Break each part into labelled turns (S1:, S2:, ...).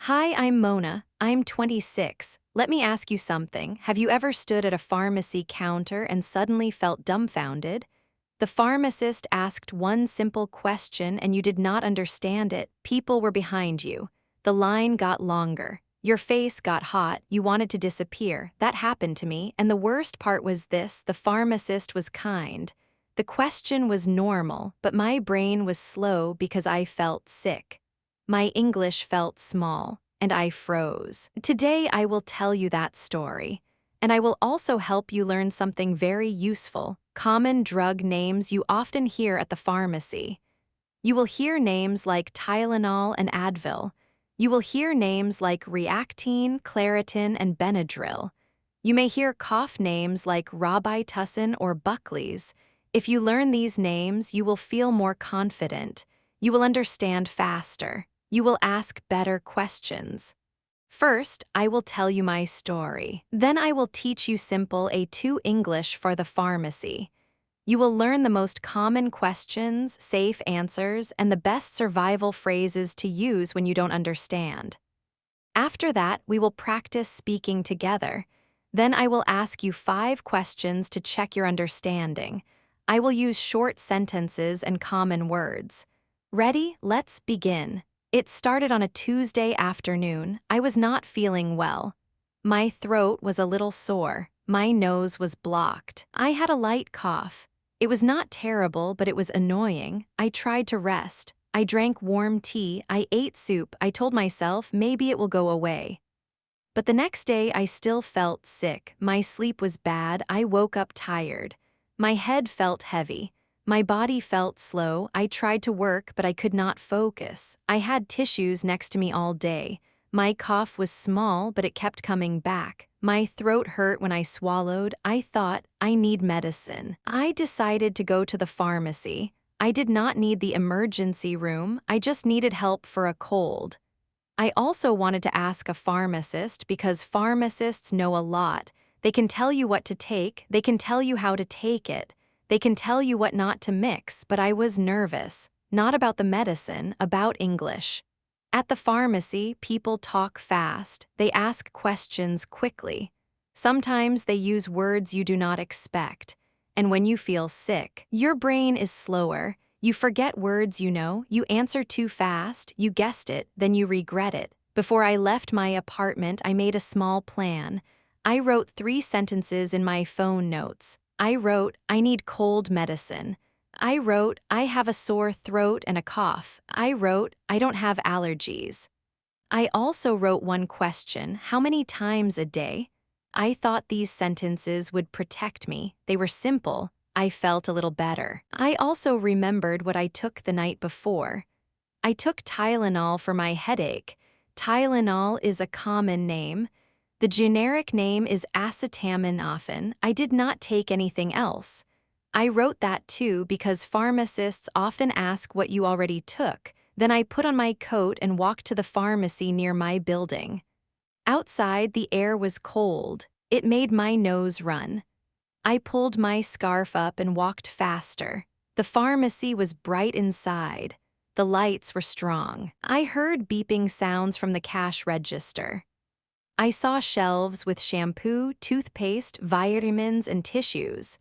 S1: Hi, I'm Mona. I'm 26. Let me ask you something. Have you ever stood at a pharmacy counter and suddenly felt dumbfounded? The pharmacist asked one simple question and you did not understand it. People were behind you. The line got longer. Your face got hot. You wanted to disappear. That happened to me, and the worst part was this: the pharmacist was kind. The question was normal, but my brain was slow because I felt sick. My English felt small, and I froze. Today I will tell you that story, and I will also help you learn something very useful: common drug names you often hear at the pharmacy. You will hear names like Tylenol and Advil. You will hear names like Reactine, Claritin, and Benadryl. You may hear cough names like Robitussin or Buckley's. If you learn these names, you will feel more confident. You will understand faster. You will ask better questions. First, I will tell you my story. Then I will teach you simple A2 English for the pharmacy. You will learn the most common questions, safe answers, and the best survival phrases to use when you don't understand. After that, we will practice speaking together. Then I will ask you 5 questions to check your understanding. I will use short sentences and common words. Ready? Let's begin. It started on a Tuesday afternoon. I was not feeling well. My throat was a little sore. My nose was blocked. I had a light cough. It was not terrible, but it was annoying. I tried to rest. I drank warm tea. I ate soup. I told myself maybe it will go away. But the next day I still felt sick. My sleep was bad. I woke up tired. My head felt heavy. My body felt slow. I tried to work, but I could not focus. I had tissues next to me all day. My cough was small, but it kept coming back. My throat hurt when I swallowed. I thought, I need medicine. I decided to go to the pharmacy. I did not need the emergency room. I just needed help for a cold. I also wanted to ask a pharmacist because pharmacists know a lot. They can tell you what to take. They can tell you how to take it. They can tell you what not to mix, but I was nervous. Not about the medicine, about English. At the pharmacy, people talk fast. They ask questions quickly. Sometimes they use words you do not expect. And when you feel sick, your brain is slower. You forget words you know, you answer too fast, you guessed it, then you regret it. Before I left my apartment, I made a small plan. I wrote 3 sentences in my phone notes. I wrote, I need cold medicine. I wrote, I have a sore throat and a cough. I wrote, I don't have allergies. I also wrote one question: how many times a day? I thought these sentences would protect me. They were simple. I felt a little better. I also remembered what I took the night before. I took Tylenol for my headache. Tylenol is a common name. The generic name is acetaminophen. I did not take anything else. I wrote that too because pharmacists often ask what you already took. Then I put on my coat and walked to the pharmacy near my building. Outside, the air was cold. It made my nose run. I pulled my scarf up and walked faster. The pharmacy was bright inside. The lights were strong. I heard beeping sounds from the cash register. I saw shelves with shampoo, toothpaste, vitamins, and tissues.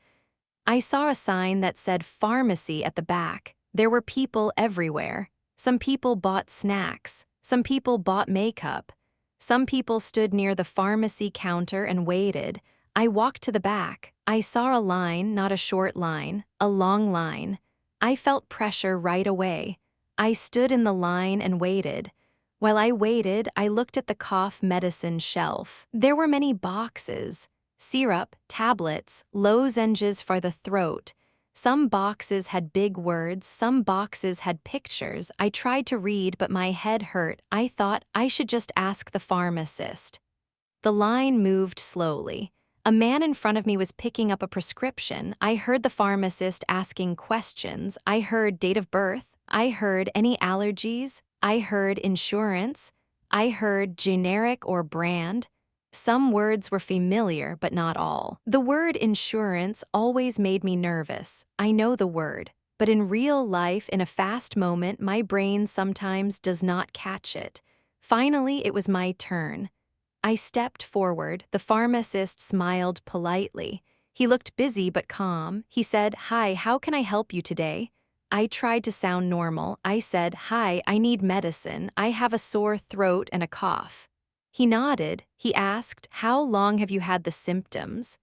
S1: I saw a sign that said pharmacy at the back. There were people everywhere. Some people bought snacks. Some people bought makeup. Some people stood near the pharmacy counter and waited. I walked to the back. I saw a line, not a short line, a long line. I felt pressure right away. I stood in the line and waited. While I waited, I looked at the cough medicine shelf. There were many boxes: syrup, tablets, lozenges for the throat. Some boxes had big words, some boxes had pictures. I tried to read, but my head hurt. I thought I should just ask the pharmacist. The line moved slowly. A man in front of me was picking up a prescription. I heard the pharmacist asking questions. I heard date of birth. I heard any allergies. I heard insurance. I heard generic or brand. Some words were familiar, but not all. The word insurance always made me nervous. I know the word, but in real life, in a fast moment, my brain sometimes does not catch it. Finally, it was my turn. I stepped forward. The pharmacist smiled politely. He looked busy but calm. He said, "Hi, how can I help you today?" I tried to sound normal. I said, "Hi, I need medicine. I have a sore throat and a cough." He nodded. He asked, "How long have you had the symptoms?"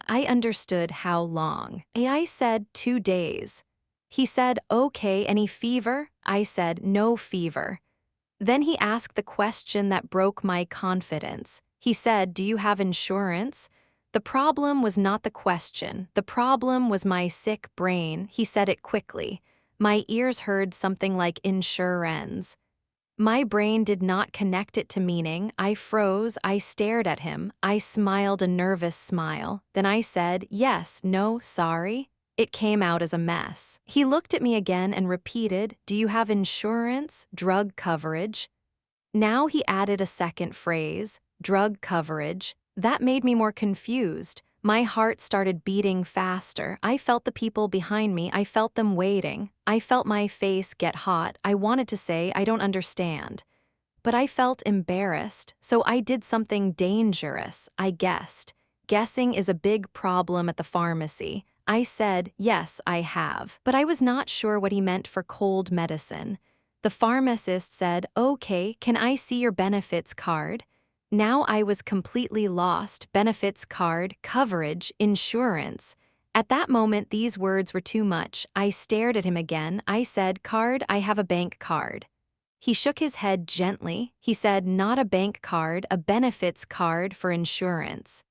S1: I understood how long. I said, 2 days. He said, "Okay, any fever?" I said, "No fever." Then he asked the question that broke my confidence. He said, "Do you have insurance?" The problem was not the question. The problem was my sick brain. He said it quickly. My ears heard something like insurance. My brain did not connect it to meaning. I froze. I stared at him. I smiled a nervous smile. Then I said, "Yes, no, sorry." It came out as a mess. He looked at me again and repeated, "Do you have insurance, drug coverage?" Now he added a second phrase, drug coverage. That made me more confused. My heart started beating faster. I felt the people behind me. I felt them waiting. I felt my face get hot. I wanted to say, "I don't understand." But I felt embarrassed, so I did something dangerous. I guessed. Guessing is a big problem at the pharmacy. I said, "Yes, I have." But I was not sure what he meant for cold medicine. The pharmacist said, "Okay, can I see your benefits card?" Now I was completely lost. Benefits card, coverage, insurance. At that moment, these words were too much. I stared at him again. I said, "Card, I have a bank card." He shook his head gently. He said, "Not a bank card, a benefits card for insurance."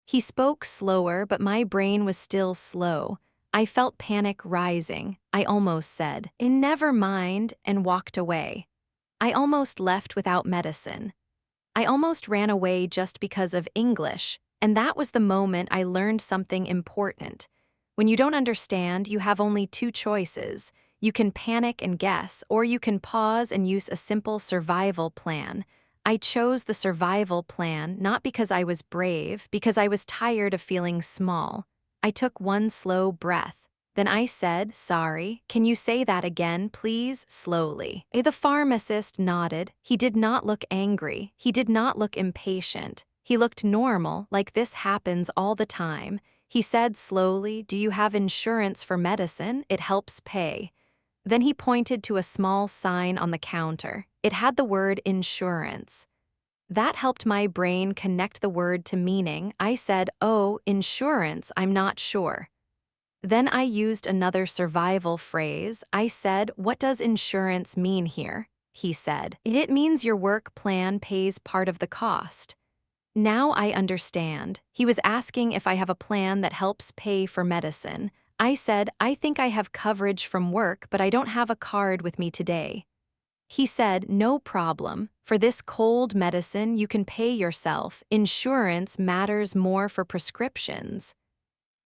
S1: He spoke slower, but my brain was still slow. I felt panic rising. I almost said, "Never mind," and walked away. I almost left without medicine. I almost ran away just because of English, and that was the moment I learned something important. When you don't understand, you have only two choices. You can panic and guess, or you can pause and use a simple survival plan. I chose the survival plan not because I was brave, because I was tired of feeling small. I took one slow breath. Then I said, "Sorry, can you say that again, please, slowly?" The pharmacist nodded. He did not look angry. He did not look impatient. He looked normal, like this happens all the time. He said slowly, "Do you have insurance for medicine? It helps pay." Then he pointed to a small sign on the counter. It had the word insurance. That helped my brain connect the word to meaning. I said, "Oh, insurance, I'm not sure." Then I used another survival phrase. I said, "What does insurance mean here?" He said, "It means your work plan pays part of the cost." Now I understand. He was asking if I have a plan that helps pay for medicine. I said, "I think I have coverage from work, but I don't have a card with me today." He said, "No problem. For this cold medicine, you can pay yourself. Insurance matters more for prescriptions."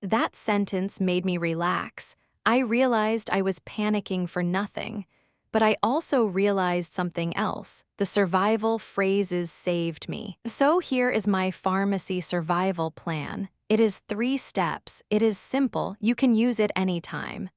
S1: That sentence made me relax. I realized I was panicking for nothing. But I also realized something else. The survival phrases saved me. So here is my pharmacy survival plan. It is 3 steps. It is simple. You can use it anytime.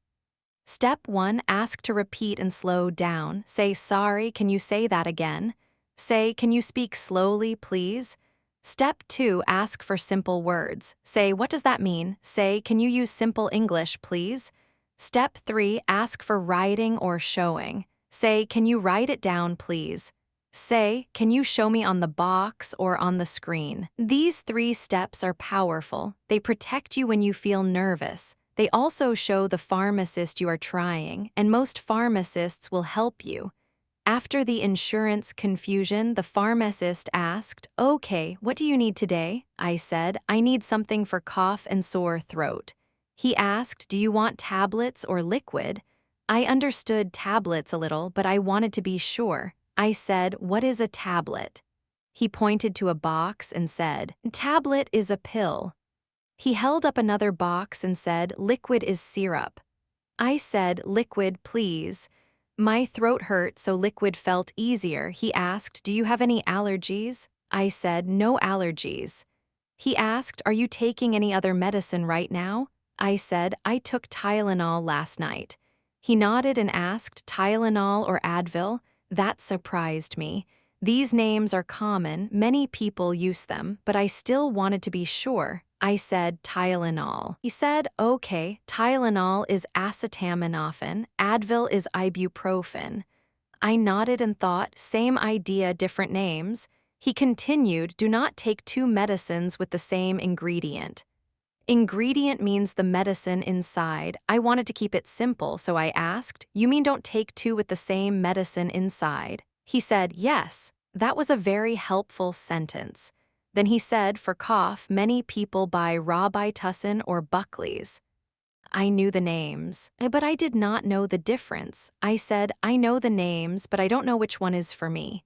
S1: Step 1, ask to repeat and slow down. Say, "Sorry, can you say that again?" Say, "Can you speak slowly, please?" Step 2, ask for simple words. Say, "What does that mean?" Say, "Can you use simple English, please?" Step 3, ask for writing or showing. Say, "Can you write it down, please?" Say, "Can you show me on the box or on the screen?" These 3 steps are powerful. They protect you when you feel nervous. They also show the pharmacist you are trying, and most pharmacists will help you. After the insurance confusion, the pharmacist asked, "Okay, what do you need today?" I said, "I need something for cough and sore throat." He asked, "Do you want tablets or liquid?" I understood tablets a little, but I wanted to be sure. I said, "What is a tablet?" He pointed to a box and said, "Tablet is a pill." He held up another box and said, "Liquid is syrup." I said, "Liquid, please." My throat hurt, so liquid felt easier. He asked, "Do you have any allergies?" I said, "No allergies." He asked, "Are you taking any other medicine right now?" I said, "I took Tylenol last night." He nodded and asked, "Tylenol or Advil?" That surprised me. These names are common, many people use them, but I still wanted to be sure. I said Tylenol. He said, okay, Tylenol is acetaminophen, Advil is ibuprofen. I nodded and thought, same idea, different names. He continued, do not take two medicines with the same ingredient. Ingredient means the medicine inside. I wanted to keep it simple, so I asked, you mean don't take two with the same medicine inside? He said, yes. That was a very helpful sentence. Then he said, for cough, many people buy Robitussin or Buckley's. I knew the names, but I did not know the difference. I said, I know the names, but I don't know which one is for me.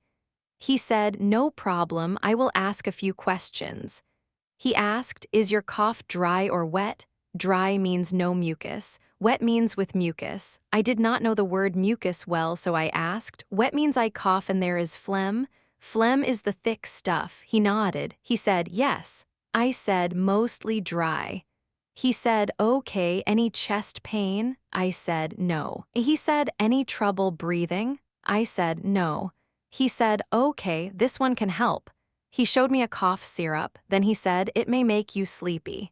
S1: He said, no problem, I will ask a few questions. He asked, is your cough dry or wet? Dry means no mucus. Wet means with mucus. I did not know the word mucus well, so I asked, wet means I cough and there is phlegm? Phlegm is the thick stuff. He nodded. He said, yes. I said, mostly dry. He said, okay, any chest pain? I said, no. He said, any trouble breathing? I said, no. He said, okay, this one can help. He showed me a cough syrup, then he said, it may make you sleepy.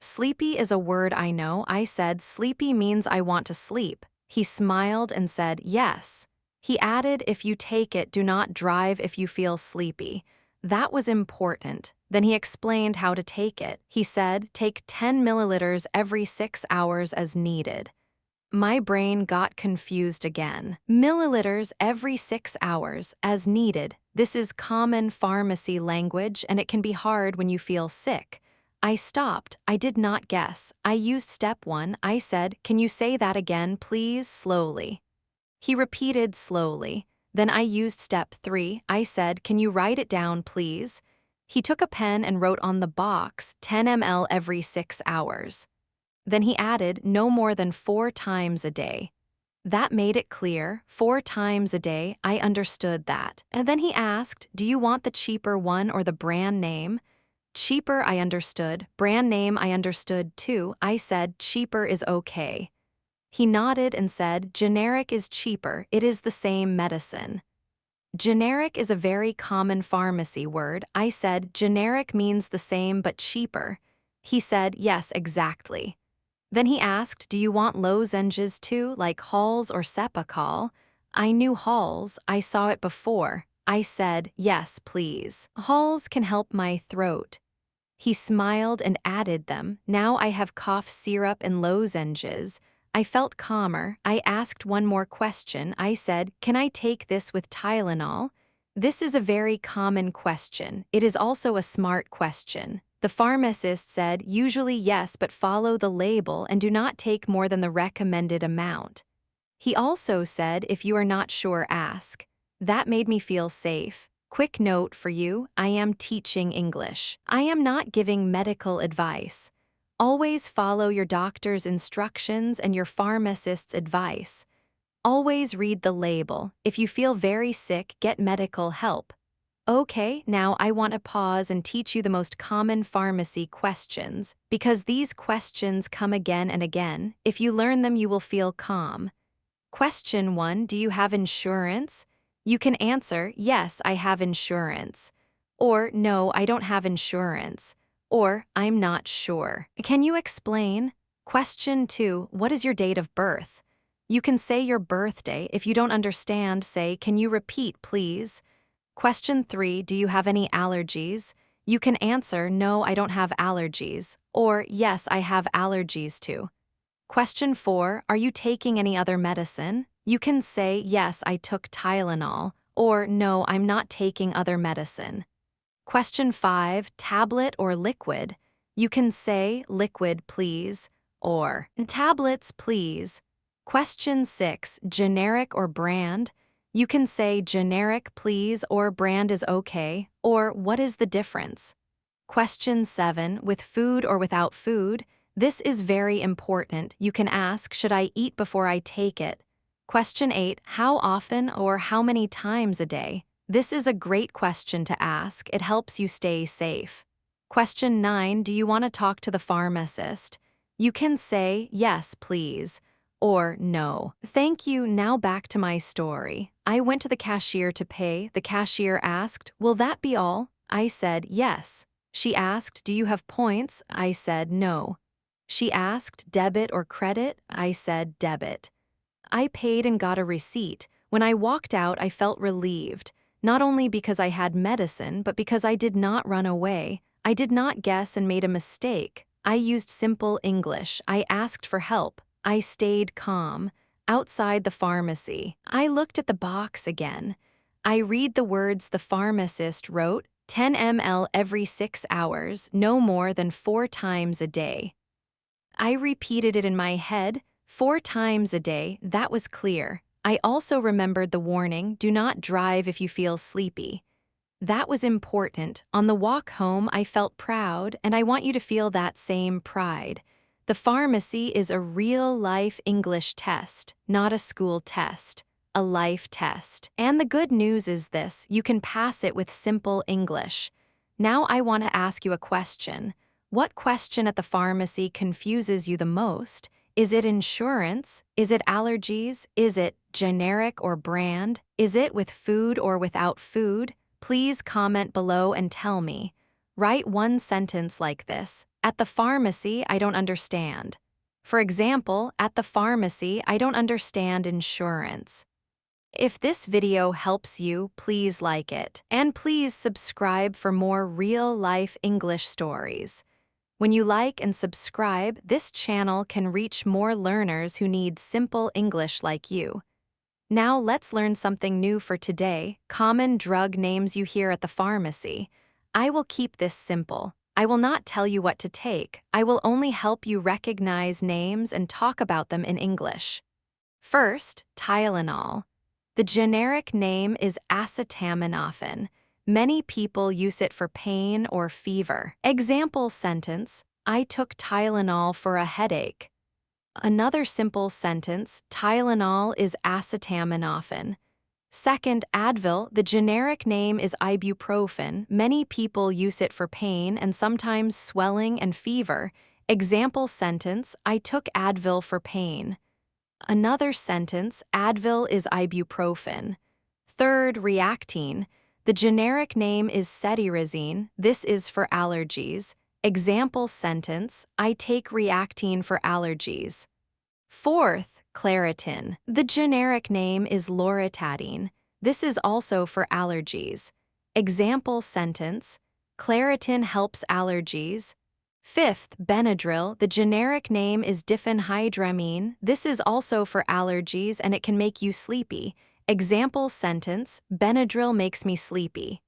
S1: Sleepy is a word I know. I said, sleepy means I want to sleep. He smiled and said, yes. He added, if you take it, do not drive if you feel sleepy. That was important. Then he explained how to take it. He said, take 10 milliliters every 6 hours as needed. My brain got confused again. Milliliters every 6 hours, as needed. This is common pharmacy language, and it can be hard when you feel sick. I stopped. I did not guess. I used step 1. I said, can you say that again, please, slowly? He repeated slowly. Then I used step 3. I said, can you write it down, please? He took a pen and wrote on the box, 10 ml every 6 hours. Then he added, no more than 4 times a day. That made it clear, 4 times a day. I understood that. And then he asked, do you want the cheaper one or the brand name? Cheaper, I understood. Brand name, I understood too. I said, cheaper is okay. He nodded and said, generic is cheaper. It is the same medicine. Generic is a very common pharmacy word. I said, generic means the same but cheaper. He said, yes, exactly. Then he asked, do you want lozenges too, like Halls or Cepacol? I knew Halls, I saw it before. I said, yes, please. Halls can help my throat. He smiled and added them. Now I have cough syrup and lozenges. I felt calmer. I asked one more question. I said, can I take this with Tylenol? This is a very common question. It is also a smart question. The pharmacist said, usually yes, but follow the label and do not take more than the recommended amount. He also said, if you are not sure, ask. That made me feel safe. Quick note for you, I am teaching English. I am not giving medical advice. Always follow your doctor's instructions and your pharmacist's advice. Always read the label. If you feel very sick, get medical help. Okay, now I want to pause and teach you the most common pharmacy questions, because these questions come again and again. If you learn them, you will feel calm. Question 1, do you have insurance? You can answer, yes, I have insurance. Or, no, I don't have insurance. Or, I'm not sure. Can you explain? Question 2, what is your date of birth? You can say your birthday. If you don't understand, say, can you repeat, please? Question 3, do you have any allergies? You can answer, no, I don't have allergies, or yes, I have allergies too. Question 4, are you taking any other medicine? You can say, yes, I took Tylenol, or no, I'm not taking other medicine. Question 5, tablet or liquid? You can say, liquid, please, or tablets, please. Question 6, generic or brand? You can say generic, please, or brand is okay, or what is the difference? Question 7, with food or without food? This is very important. You can ask, should I eat before I take it? Question 8, how often or how many times a day? This is a great question to ask. It helps you stay safe. Question 9, do you want to talk to the pharmacist? You can say, yes, please. or no. Thank you, now back to my story. I went to the cashier to pay. The cashier asked, "Will that be all?" I said, "Yes." She asked, "Do you have points?" I said, "No." She asked, "Debit or credit?" I said, "Debit." I paid and got a receipt. When I walked out, I felt relieved, not only because I had medicine, but because I did not run away. I did not guess and made a mistake. I used simple English. I asked for help. I stayed calm. Outside the pharmacy, I looked at the box again. I read the words the pharmacist wrote, 10 ml every 6 hours, no more than 4 times a day. I repeated it in my head, 4 times a day. That was clear. I also remembered the warning, do not drive if you feel sleepy. That was important. On the walk home, I felt proud, and I want you to feel that same pride. The pharmacy is a real-life English test, not a school test, a life test. And the good news is this, you can pass it with simple English. Now I want to ask you a question. What question at the pharmacy confuses you the most? Is it insurance? Is it allergies? Is it generic or brand? Is it with food or without food? Please comment below and tell me. Write one sentence like this. At the pharmacy, I don't understand. For example, at the pharmacy, I don't understand insurance. If this video helps you, please like it. And please subscribe for more real-life English stories. When you like and subscribe, this channel can reach more learners who need simple English like you. Now let's learn something new for today, common drug names you hear at the pharmacy. I will keep this simple. I will not tell you what to take. I will only help you recognize names and talk about them in English. First, Tylenol. The generic name is acetaminophen. Many people use it for pain or fever. Example sentence, I took Tylenol for a headache. Another simple sentence, Tylenol is acetaminophen. Second, Advil, the generic name is ibuprofen. Many people use it for pain and sometimes swelling and fever. Example sentence, I took Advil for pain. Another sentence, Advil is ibuprofen. Third, Reactine. The generic name is cetirizine. This is for allergies. Example sentence, I take Reactine for allergies. Fourth, Claritin. The generic name is loratadine. This is also for allergies. Example sentence, Claritin helps allergies. Fifth, Benadryl. The generic name is diphenhydramine. This is also for allergies and it can make you sleepy. Example sentence, Benadryl makes me sleepy.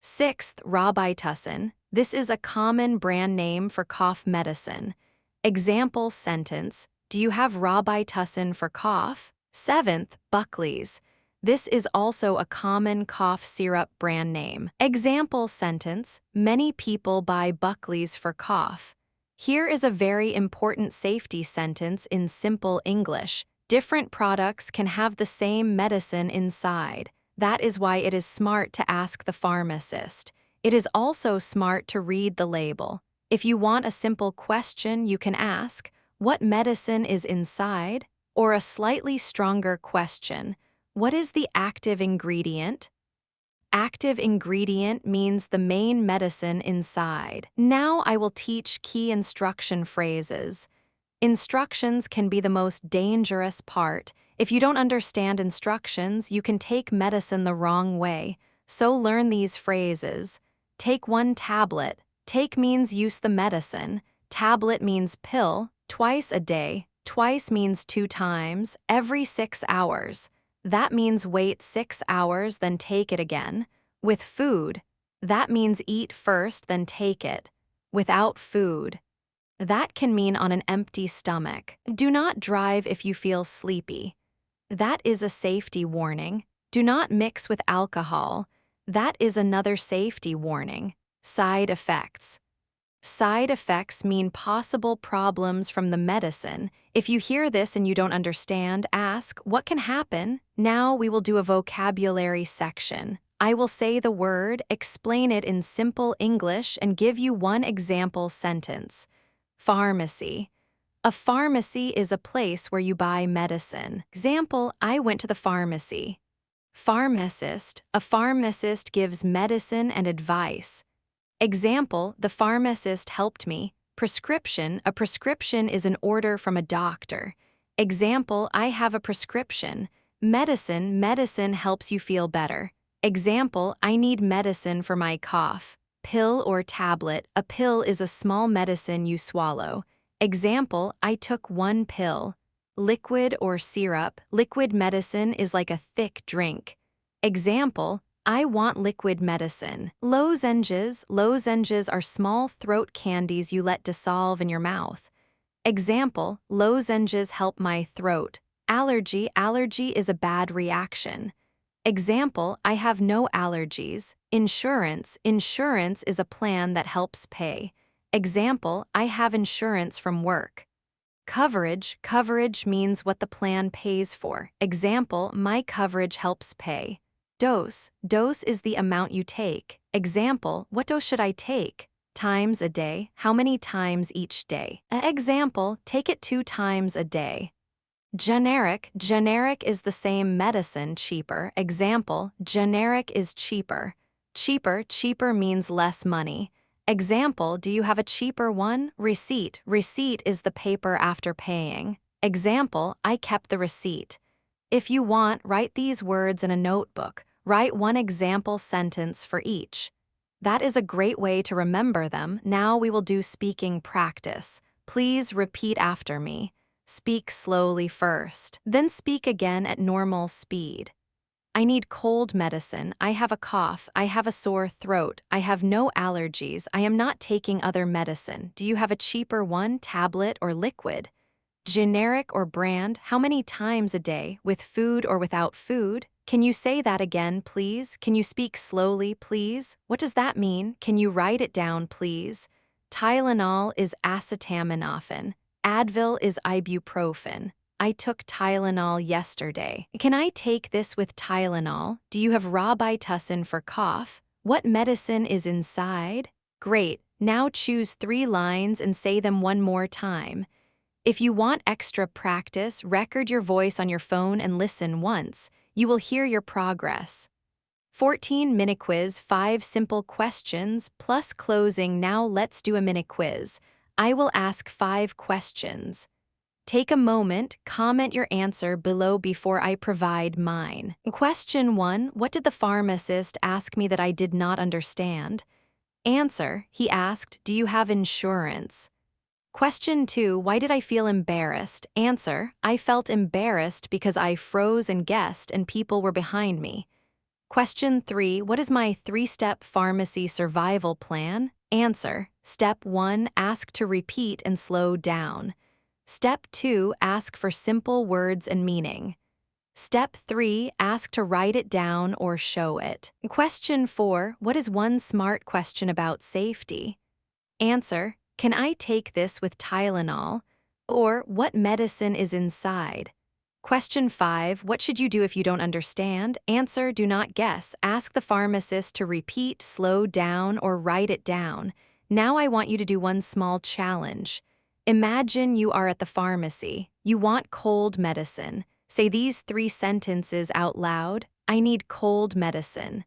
S1: Sixth, Robitussin. This is a common brand name for cough medicine. Example sentence, do you have Robitussin for cough? Seventh, Buckley's. This is also a common cough syrup brand name. Example sentence, many people buy Buckley's for cough. Here is a very important safety sentence in simple English. Different products can have the same medicine inside. That is why it is smart to ask the pharmacist. It is also smart to read the label. If you want a simple question, you can ask, what medicine is inside? Or a slightly stronger question, what is the active ingredient? Active ingredient means the main medicine inside. Now I will teach key instruction phrases. Instructions can be the most dangerous part. If you don't understand instructions, you can take medicine the wrong way. So learn these phrases. Take 1 tablet. Take means use the medicine. Tablet means pill. Twice a day. Twice means 2 times. Every 6 hours. That means wait 6 hours, then take it again. With food. That means eat first, then take it. Without food. That can mean on an empty stomach. Do not drive if you feel sleepy. That is a safety warning. Do not mix with alcohol. That is another safety warning. Side effects. Side effects mean possible problems from the medicine. If you hear this and you don't understand, ask, what can happen? Now we will do a vocabulary section. I will say the word, explain it in simple English, and give you one example sentence. Pharmacy. A pharmacy is a place where you buy medicine. Example, I went to the pharmacy. Pharmacist, a pharmacist gives medicine and advice. Example, the pharmacist helped me. Prescription, a prescription is an order from a doctor. Example, I have a prescription. Medicine, medicine helps you feel better. Example, I need medicine for my cough. Pill or tablet, a pill is a small medicine you swallow. Example, I took 1 pill. Liquid or syrup, liquid medicine is like a thick drink. Example, I want liquid medicine. Lozenges, lozenges are small throat candies you let dissolve in your mouth. Example, lozenges help my throat. Allergy, allergy is a bad reaction. Example, I have no allergies. Insurance, insurance is a plan that helps pay. Example, I have insurance from work. Coverage, coverage means what the plan pays for. Example, my coverage helps pay. Dose, dose is the amount you take. Example, what dose should I take? Times a day, how many times each day? Example, take it 2 times a day. Generic, generic is the same medicine, cheaper. Example, generic is cheaper. Cheaper, cheaper means less money. Example, do you have a cheaper one? Receipt, receipt is the paper after paying. Example, I kept the receipt. If you want, write these words in a notebook. Write 1 example sentence for each. That is a great way to remember them. Now we will do speaking practice. Please repeat after me. Speak slowly first, then speak again at normal speed. I need cold medicine. I have a cough. I have a sore throat. I have no allergies. I am not taking other medicine. Do you have a cheaper one, tablet or liquid? Generic or brand, how many times a day, with food or without food? Can you say that again, please? Can you speak slowly, please? What does that mean? Can you write it down, please? Tylenol is acetaminophen. Advil is ibuprofen. I took Tylenol yesterday. Can I take this with Tylenol? Do you have Robitussin for cough? What medicine is inside? Great. Now choose 3 lines and say them 1 more time. If you want extra practice, record your voice on your phone and listen once. You will hear your progress. 14-minute quiz, 5 simple questions, plus closing. Now let's do a minute quiz. I will ask 5 questions. Take a moment, comment your answer below before I provide mine. Question 1, what did the pharmacist ask me that I did not understand? Answer, he asked, do you have insurance? Question 2, why did I feel embarrassed? Answer, I felt embarrassed because I froze and guessed and people were behind me. Question 3, what is my 3-step pharmacy survival plan? Answer, Step 1, ask to repeat and slow down. Step 2, ask for simple words and meaning. Step 3, ask to write it down or show it. Question 4, what is one smart question about safety? Answer, can I take this with Tylenol? Or, what medicine is inside? Question 5, what should you do if you don't understand? Answer, do not guess. Ask the pharmacist to repeat, slow down, or write it down. Now I want you to do one small challenge. Imagine you are at the pharmacy. You want cold medicine. Say these 3 sentences out loud. I need cold medicine.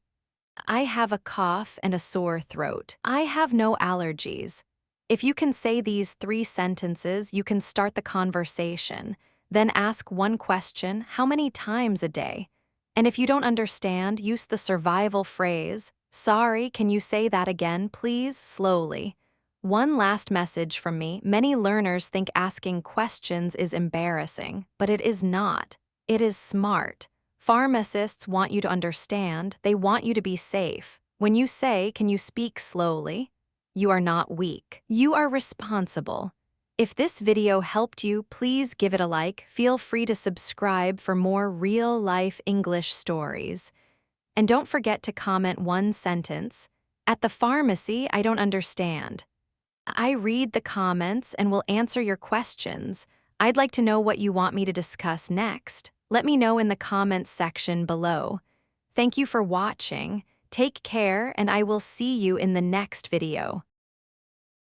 S1: I have a cough and a sore throat. I have no allergies. If you can say these 3 sentences, you can start the conversation. Then ask 1 question, how many times a day? And if you don't understand, use the survival phrase, sorry, can you say that again, please, slowly. One last message from me, many learners think asking questions is embarrassing, but it is not. It is smart. Pharmacists want you to understand, they want you to be safe. When you say, can you speak slowly? You are not weak. You are responsible. If this video helped you, please give it a like. Feel free to subscribe for more real-life English stories. And don't forget to comment 1 sentence. At the pharmacy, I don't understand. I read the comments and will answer your questions. I'd like to know what you want me to discuss next. Let me know in the comments section below. Thank you for watching. Take care, and I will see you in the next video.